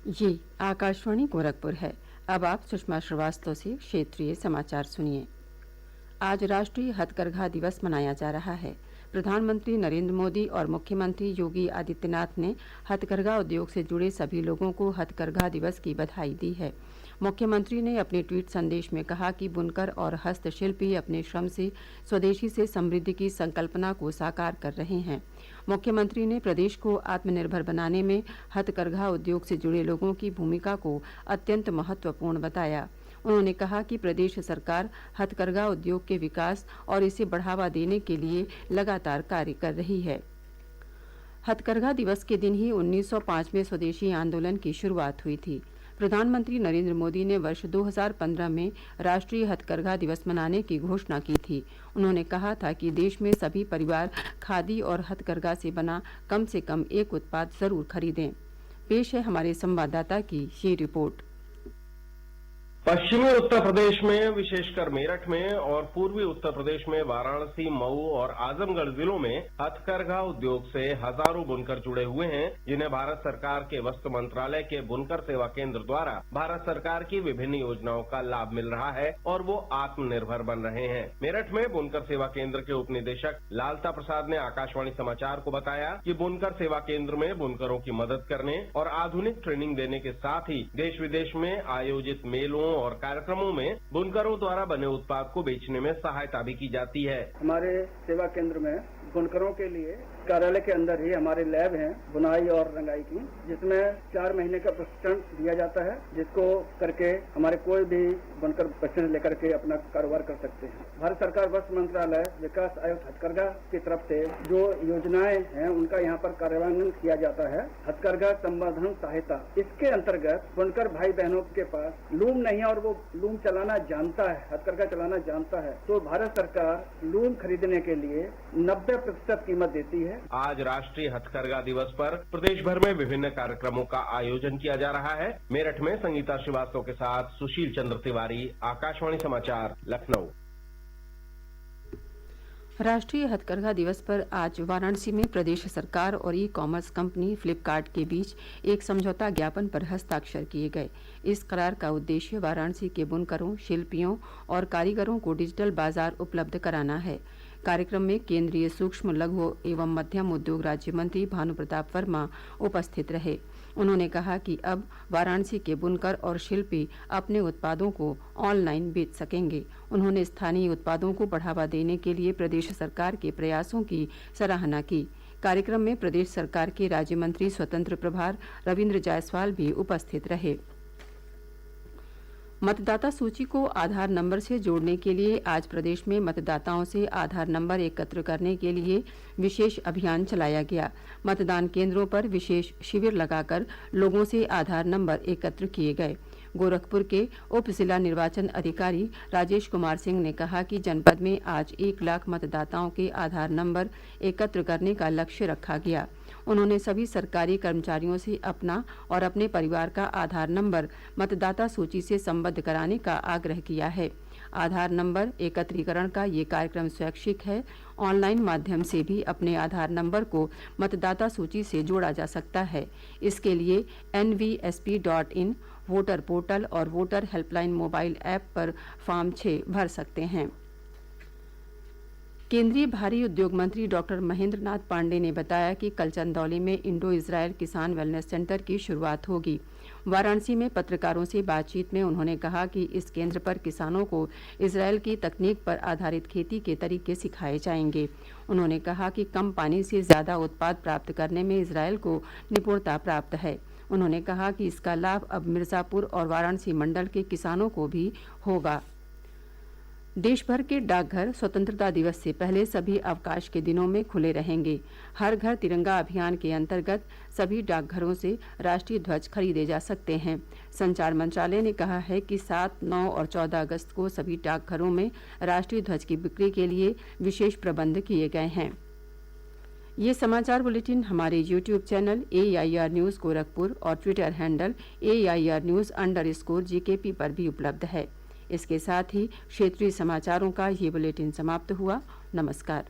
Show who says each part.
Speaker 1: ये आकाशवाणी गोरखपुर है। अब आप सुषमा श्रीवास्तव से क्षेत्रीय समाचार सुनिए। आज राष्ट्रीय हथकरघा दिवस मनाया जा रहा है। प्रधानमंत्री नरेंद्र मोदी और मुख्यमंत्री योगी आदित्यनाथ ने हथकरघा उद्योग से जुड़े सभी लोगों को हथकरघा दिवस की बधाई दी है। मुख्यमंत्री ने अपने ट्वीट संदेश में कहा कि बुनकर और हस्तशिल्पी अपने श्रम से स्वदेशी से समृद्धि की संकल्पना को साकार कर रहे हैं। मुख्यमंत्री ने प्रदेश को आत्मनिर्भर बनाने में हथकरघा उद्योग से जुड़े लोगों की भूमिका को अत्यंत महत्वपूर्ण बताया। उन्होंने कहा कि प्रदेश सरकार हथकरघा उद्योग के विकास और इसे बढ़ावा देने के लिए लगातार कार्य कर रही है। हथकरघा दिवस के दिन ही 1905 में स्वदेशी आंदोलन की शुरुआत हुई थी। प्रधानमंत्री नरेंद्र मोदी ने वर्ष 2015 में राष्ट्रीय हथकरघा दिवस मनाने की घोषणा की थी। उन्होंने कहा था कि देश में सभी परिवार खादी और हथकरघा से बना कम से कम एक उत्पाद जरूर खरीदें। पेश है हमारे संवाददाता की ये रिपोर्ट।
Speaker 2: पश्चिमी उत्तर प्रदेश में विशेषकर मेरठ में और पूर्वी उत्तर प्रदेश में वाराणसी, मऊ और आजमगढ़ जिलों में हथकरघा उद्योग से हजारों बुनकर जुड़े हुए हैं, जिन्हें भारत सरकार के वस्त्र मंत्रालय के बुनकर सेवा केंद्र द्वारा भारत सरकार की विभिन्न योजनाओं का लाभ मिल रहा है और वो आत्मनिर्भर बन रहे हैं। मेरठ में बुनकर सेवा केंद्र के उप निदेशक लालता प्रसाद ने आकाशवाणी समाचार को बताया कि बुनकर सेवा केंद्र में बुनकरों की मदद करने और आधुनिक ट्रेनिंग देने के साथ ही देश विदेश में आयोजित मेलों और कार्यक्रमों में बुनकरों द्वारा बने उत्पाद को बेचने में सहायता भी की जाती है।
Speaker 3: हमारे सेवा केंद्र में बुनकरों के लिए कार्यालय के अंदर ही हमारे लैब हैं बुनाई और रंगाई की, जिसमें 4 महीने का प्रशिक्षण दिया जाता है, जिसको करके हमारे कोई भी बुनकर प्रशिक्षण लेकर के अपना कारोबार कर सकते हैं। भारत सरकार वस्त्र मंत्रालय विकास आयोग हथकरघा की तरफ से जो योजनाएं हैं उनका यहाँ पर कार्यान्वयन किया जाता है। हथकरघा संवर्धन सहायता, इसके अंतर्गत बुनकर भाई बहनों के पास लूम नहीं है और वो लूम चलाना जानता है, हथकरघा चलाना जानता है, तो भारत सरकार लूम खरीदने के लिए 90% कीमत देती है।
Speaker 2: आज राष्ट्रीय हथकरघा दिवस पर प्रदेश भर में विभिन्न कार्यक्रमों का आयोजन किया जा रहा है। मेरठ में संगीता श्रीवास्तव के साथ सुशील चंद्र तिवारी, आकाशवाणी समाचार, लखनऊ।
Speaker 1: राष्ट्रीय हथकरघा दिवस पर आज वाराणसी में प्रदेश सरकार और ई कॉमर्स कंपनी फ्लिपकार्ट के बीच एक समझौता ज्ञापन पर हस्ताक्षर किए गए। इस करार का उद्देश्य वाराणसी के बुनकरों, शिल्पियों और कारीगरों को डिजिटल बाजार उपलब्ध कराना है। कार्यक्रम में केंद्रीय सूक्ष्म, लघु एवं मध्यम उद्योग राज्य मंत्री भानु प्रताप वर्मा उपस्थित रहे। उन्होंने कहा कि अब वाराणसी के बुनकर और शिल्पी अपने उत्पादों को ऑनलाइन बेच सकेंगे। उन्होंने स्थानीय उत्पादों को बढ़ावा देने के लिए प्रदेश सरकार के प्रयासों की सराहना की। कार्यक्रम में प्रदेश सरकार के राज्य मंत्री स्वतंत्र प्रभार रविंद्र जायसवाल भी उपस्थित रहे। मतदाता सूची को आधार नंबर से जोड़ने के लिए आज प्रदेश में मतदाताओं से आधार नंबर एकत्र करने के लिए विशेष अभियान चलाया गया। मतदान केंद्रों पर विशेष शिविर लगाकर लोगों से आधार नंबर एकत्र किए गए। गोरखपुर के उप जिला निर्वाचन अधिकारी राजेश कुमार सिंह ने कहा कि जनपद में आज 1 लाख मतदाताओं के आधार नंबर एकत्र करने का लक्ष्य रखा गया। उन्होंने सभी सरकारी कर्मचारियों से अपना और अपने परिवार का आधार नंबर मतदाता सूची से संबद्ध कराने का आग्रह किया है। आधार नंबर एकत्रीकरण का ये कार्यक्रम स्वैच्छिक है। ऑनलाइन माध्यम से भी अपने आधार नंबर को मतदाता सूची से जोड़ा जा सकता है। इसके लिए nvsp.in, वोटर पोर्टल और वोटर हेल्पलाइन मोबाइल ऐप पर फॉर्म 6 भर सकते हैं। केंद्रीय भारी उद्योग मंत्री डॉक्टर महेंद्र नाथ पांडे ने बताया कि कल चंदौली में इंडो इजरायल किसान वेलनेस सेंटर की शुरुआत होगी। वाराणसी में पत्रकारों से बातचीत में उन्होंने कहा कि इस केंद्र पर किसानों को इजरायल की तकनीक पर आधारित खेती के तरीके सिखाए जाएंगे। उन्होंने कहा कि कम पानी से ज़्यादा उत्पाद प्राप्त करने में इजरायल को निपुणता प्राप्त है। उन्होंने कहा कि इसका लाभ अब मिर्ज़ापुर और वाराणसी मंडल के किसानों को भी होगा। देश भर के डाकघर स्वतंत्रता दिवस से पहले सभी अवकाश के दिनों में खुले रहेंगे। हर घर तिरंगा अभियान के अंतर्गत सभी डाकघरों से राष्ट्रीय ध्वज खरीदे जा सकते हैं। संचार मंत्रालय ने कहा है कि 7, 9 और 14 अगस्त को सभी डाकघरों में राष्ट्रीय ध्वज की बिक्री के लिए विशेष प्रबंध किए गए हैं। ये समाचार बुलेटिन हमारे YouTube channel AIR news Gorakhpur और ट्विटर हैंडल AIR न्यूज़_GKP पर भी उपलब्ध है। इसके साथ ही क्षेत्रीय समाचारों का ये बुलेटिन समाप्त हुआ। नमस्कार।